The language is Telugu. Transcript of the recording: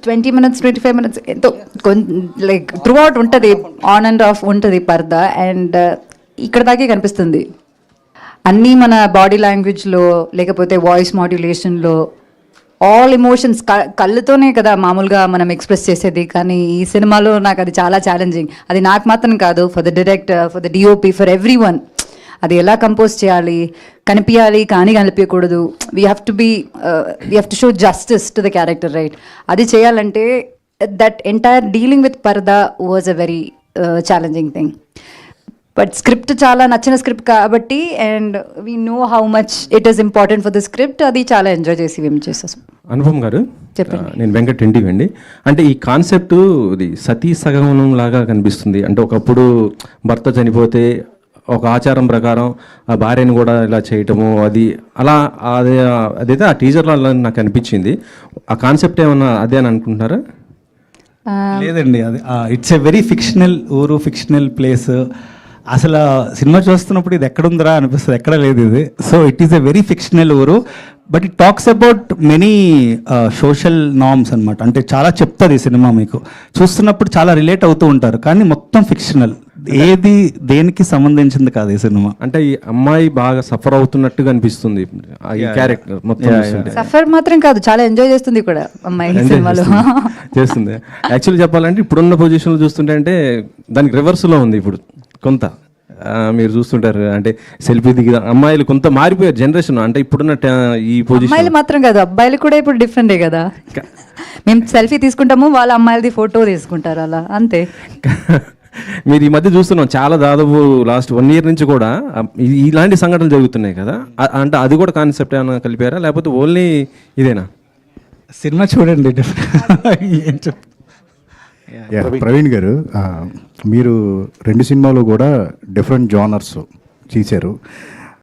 20 minutes 25 minutes ఎంతో లైక్ త్రూ అవుట్ ఉంటుంది, ఆన్ అండ్ ఆఫ్ ఉంటుంది పర్దా. అండ్ ఇక్కడ దాకే కనిపిస్తుంది అన్నీ మన బాడీ లాంగ్వేజ్లో లేకపోతే వాయిస్ మాడ్యులేషన్లో ఆల్ ఎమోషన్స్ కళ్ళతోనే కదా మామూలుగా మనం ఎక్స్ప్రెస్ చేసేది. కానీ ఈ సినిమాలో నాకు అది చాలా ఛాలెంజింగ్. అది నాకు మాత్రం కాదు, for the director, for the DOP, for everyone. అది ఎలా కంపోజ్ చేయాలి, కనిపించాలి కానీ కనిపించకూడదు. We have to show justice to the character, right? అది చేయాలంటే that entire dealing with Paradha was a very challenging thing. But script చాలా నచ్చిన స్క్రిప్ట్ కాబట్టి, and we know how much it is important for the script. అది చాలా ఎంజాయ్ చేసి మేము చేసేసాం. అనుపమ్ గారు చెప్పండి. నేను వెంకట్ ఇంటికి అండి. అంటే ఈ కాన్సెప్ట్ ఇది సతీ సగమనం లాగా కనిపిస్తుంది. అంటే ఒకప్పుడు భర్త చనిపోతే ఒక ఆచారం ప్రకారం ఆ భార్యను కూడా ఇలా చేయటము, అది అలా అదైతే ఆ టీజర్లో అలా నాకు అనిపించింది. ఆ కాన్సెప్ట్ ఏమన్నా అదే అని అనుకుంటున్నారా? లేదండి, అది ఇట్స్ ఎ వెరీ ఫిక్షనల్ ఊరు, ఫిక్షనల్ ప్లేస్. అసలు సినిమా చూస్తున్నప్పుడు ఇది ఎక్కడుందిరా అనిపిస్తుంది, ఎక్కడ లేదు ఇది. So it is a very fictional ఊరు, but it talks about many social norms అనమాట. అంటే చాలా చెప్తుంది ఈ సినిమా, మీకు చూస్తున్నప్పుడు చాలా రిలేట్ అవుతూ ఉంటారు, కానీ మొత్తం ఫిక్షనల్, ఏది దేనికి సంబంధించింది కాదు ఈ సినిమా. అంటే ఈ అమ్మాయి బాగా సఫర్ అవుతున్నట్టుగా అనిపిస్తుంది ఈ క్యారెక్టర్ మొత్తం. సఫర్ మాత్రం కాదు, చాలా ఎంజాయ్ చేస్తుంది కూడా అమ్మాయి సినిమాలో. చేస్తుంది. యాక్చువల్లీ చెప్పాలంటే ఇప్పుడున్న పొజిషన్లో చూస్తుంటే అంటే దానికి రివర్స్లో ఉంది ఇప్పుడు కొంత. మీరు చూస్తుంటారు అంటే సెల్ఫీ దిగి అమ్మాయిలు కొంత మారిపోయారు జనరేషన్. అంటే ఇప్పుడున్న ఈ పొజిషన్ అమ్మాయిలు మాత్రం కాదు, అబ్బాయిలు కూడా ఇప్పుడు డిఫరెంటే కదా. మేము సెల్ఫీ తీసుకుంటాము, వాళ్ళ అమ్మాయిలది ఫోటో తీసుకుంటారు, అలా అంతే. మీరు ఈ మధ్య చూస్తున్నాం చాలా, దాదాపు లాస్ట్ 1 year నుంచి కూడా ఇలాంటి సంఘటనలు జరుగుతున్నాయి కదా. అంటే అది కూడా కాన్సెప్ట్ ఏమైనా కలిపారా, లేకపోతే ఓన్లీ ఇదేనా? సినిమా చూడండి. ఏం ప్రవీణ్ గారు, మీరు 2 సినిమాలు కూడా డిఫరెంట్ జానర్స్ చేశారు.